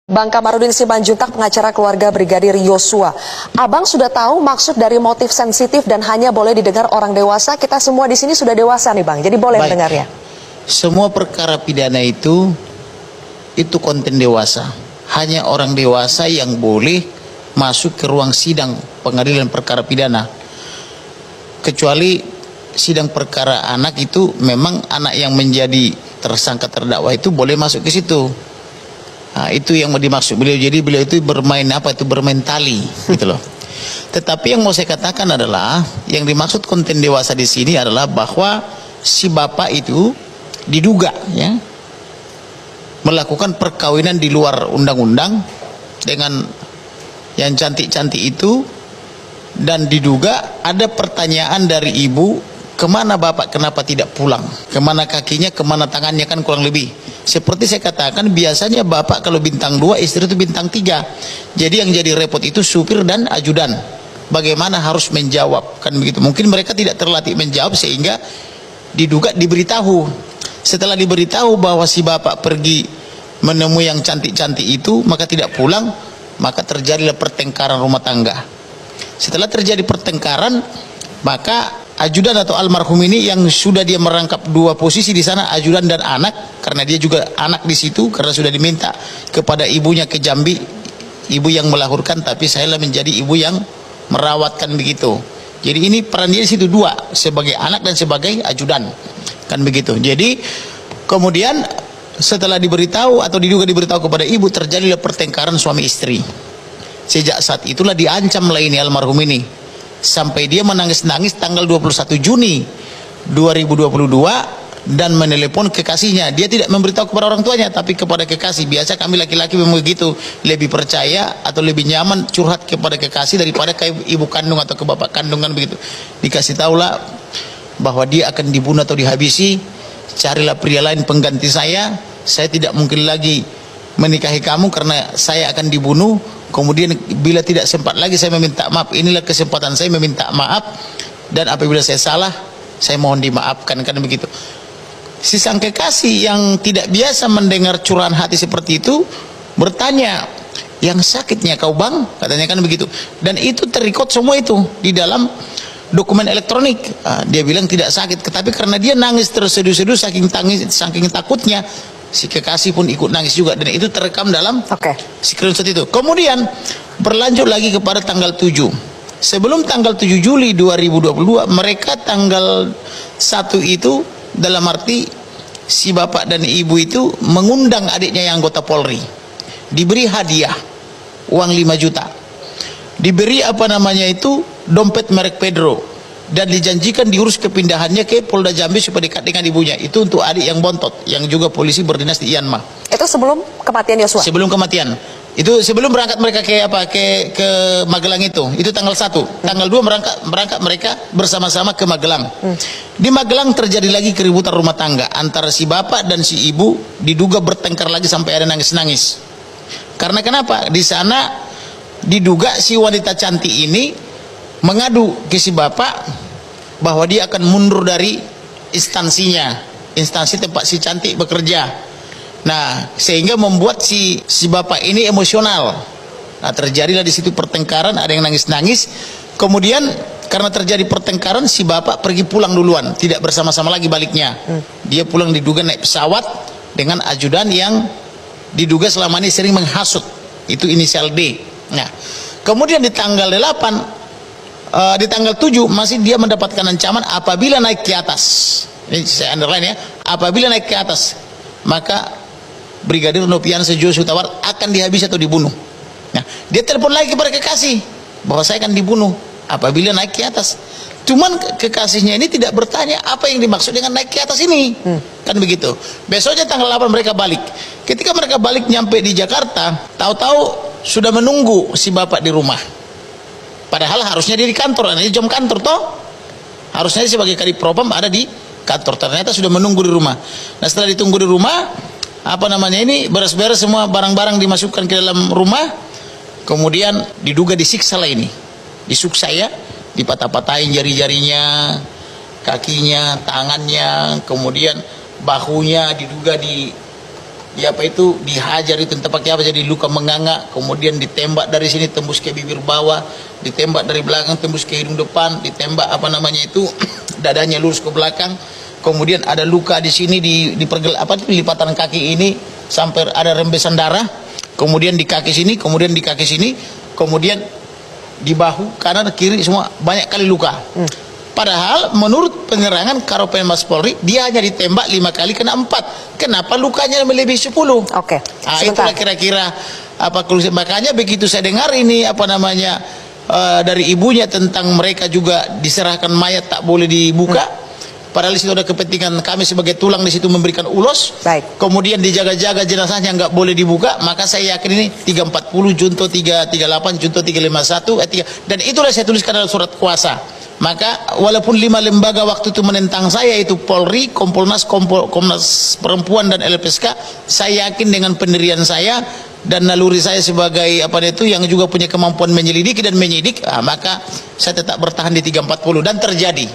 Bang Kamarudin Simanjuntak, pengacara keluarga Brigadir Yosua. Abang sudah tahu maksud dari motif sensitif dan hanya boleh didengar orang dewasa. Kita semua di sini sudah dewasa nih Bang, jadi boleh mendengarnya. Semua perkara pidana itu konten dewasa. Hanya orang dewasa yang boleh masuk ke ruang sidang pengadilan perkara pidana. Kecuali sidang perkara anak itu memang anak yang menjadi tersangka terdakwa itu boleh masuk ke situ. Nah, itu yang mau dimaksud beliau. Jadi beliau itu bermain apa itu bermain tali gitu loh. Tetapi yang mau saya katakan adalah yang dimaksud konten dewasa di sini adalah bahwa si bapak itu diduga ya melakukan perkawinan di luar undang-undang dengan yang cantik-cantik itu, dan diduga ada pertanyaan dari ibu, kemana bapak, kenapa tidak pulang, kemana kakinya, kemana tangannya, kan kurang lebih seperti saya katakan, biasanya bapak kalau bintang 2, istri itu bintang 3. Jadi yang jadi repot itu supir dan ajudan. Bagaimana harus menjawab, kan begitu. Mungkin mereka tidak terlatih menjawab sehingga diduga diberitahu. Setelah diberitahu bahwa si bapak pergi menemui yang cantik-cantik itu, maka tidak pulang, maka terjadilah pertengkaran rumah tangga. Setelah terjadi pertengkaran, maka ajudan atau almarhum ini yang sudah dia merangkap dua posisi di sana, ajudan dan anak, karena dia juga anak di situ, karena sudah diminta kepada ibunya ke Jambi, ibu yang melahirkan, tapi saya lah menjadi ibu yang merawatkan begitu. Jadi ini peran dia di situ dua, sebagai anak dan sebagai ajudan, kan begitu. Jadi kemudian setelah diberitahu atau diduga diberitahu kepada ibu, terjadilah pertengkaran suami istri. Sejak saat itulah diancam lah ini almarhum ini, sampai dia menangis-nangis tanggal 21 Juni 2022 dan menelepon kekasihnya. Dia tidak memberitahu kepada orang tuanya, tapi kepada kekasih. Biasa kami laki-laki memang begitu, lebih percaya atau lebih nyaman curhat kepada kekasih daripada ke ibu kandung atau ke bapak kandungan begitu. Dikasih tahulah bahwa dia akan dibunuh atau dihabisi, carilah pria lain pengganti saya tidak mungkin lagi menikahi kamu karena saya akan dibunuh. Kemudian bila tidak sempat lagi saya meminta maaf, inilah kesempatan saya meminta maaf, dan apabila saya salah saya mohon dimaafkan, kan begitu. Si sang kekasih yang tidak biasa mendengar curahan hati seperti itu bertanya, yang sakitnya kau bang, katanya, kan begitu. Dan itu terikut semua itu di dalam dokumen elektronik. Dia bilang tidak sakit, tetapi karena dia nangis terseduh-seduh saking takutnya, si kekasih pun ikut nangis juga, dan itu terekam dalam screenshot itu. Kemudian berlanjut lagi kepada tanggal 7. Sebelum tanggal 7 Juli 2022, mereka tanggal 1 itu, dalam arti si bapak dan ibu itu mengundang adiknya yang anggota Polri, diberi hadiah uang 5 juta, diberi apa namanya itu dompet merek Pedro, dan dijanjikan diurus kepindahannya ke Polda Jambi supaya dekat dengan ibunya. Itu untuk adik yang bontot, yang juga polisi berdinas di Myanmar. Itu sebelum kematian Yosua? Sebelum kematian. Itu sebelum berangkat mereka ke Magelang itu tanggal 1. Tanggal 2 berangkat mereka bersama-sama ke Magelang. Di Magelang terjadi lagi keributan rumah tangga antara si bapak dan si ibu, diduga bertengkar lagi sampai ada nangis-nangis. Karena kenapa? Di sana diduga si wanita cantik ini mengadu ke si bapak bahwa dia akan mundur dari instansinya, instansi tempat si cantik bekerja. Nah, sehingga membuat si bapak ini emosional. Nah, terjadilah di situ pertengkaran, ada yang nangis-nangis. Kemudian karena terjadi pertengkaran, si bapak pergi pulang duluan, tidak bersama-sama lagi baliknya. Dia pulang diduga naik pesawat dengan ajudan yang diduga selama ini sering menghasut, itu inisial D. Nah, kemudian di tanggal 8, di tanggal 7 masih dia mendapatkan ancaman apabila naik ke atas. Ini saya underline ya, apabila naik ke atas maka Brigadir Nofriansah Joshua Huta Barat akan dihabisi atau dibunuh. Nah, dia telepon lagi kepada kekasih bahwa saya akan dibunuh apabila naik ke atas. Cuman kekasihnya ini tidak bertanya apa yang dimaksud dengan naik ke atas ini, kan begitu. Besoknya tanggal 8 mereka balik. Ketika mereka balik nyampe di Jakarta, tahu-tahu sudah menunggu si bapak di rumah. Padahal harusnya dia di kantor, ini jam kantor toh. Harusnya dia sebagai kadif propam ada di kantor, ternyata sudah menunggu di rumah. Nah, setelah ditunggu di rumah, beres-beres semua barang-barang dimasukkan ke dalam rumah. Kemudian diduga disiksa lah ini, disuksa ya, dipatah-patahin jari-jarinya, kakinya, tangannya, kemudian bahunya diduga ya apa itu dihajar itu entah pakai apa, jadi luka menganga, kemudian ditembak dari sini tembus ke bibir bawah, ditembak dari belakang tembus ke hidung depan, ditembak apa namanya itu dadanya lurus ke belakang, kemudian ada luka di sini di lipatan kaki ini sampai ada rembesan darah, kemudian di kaki sini, kemudian di kaki sini, kemudian di bahu kanan kiri semua banyak kali luka. Padahal menurut penerangan Karopenmas Polri dia hanya ditembak 5 kali kena 4. Kenapa lukanya melebihi 10? Oke. Nah, itulah kira-kira apa konklusi. Makanya begitu saya dengar ini apa namanya dari ibunya tentang mereka juga diserahkan mayat tak boleh dibuka. Padahal di situ ada kepentingan kami sebagai tulang di situ memberikan ulos. Baik. Kemudian dijaga-jaga jenazahnya nggak boleh dibuka. Maka saya yakin ini 340 junto 338 junto 351 dan itulah saya tuliskan dalam surat kuasa. Maka walaupun 5 lembaga waktu itu menentang saya, itu Polri, Kompolnas, Komnas Perempuan dan LPSK, saya yakin dengan pendirian saya dan naluri saya sebagai apa itu yang juga punya kemampuan menyelidiki dan menyidik, maka saya tetap bertahan di 340 dan terjadi.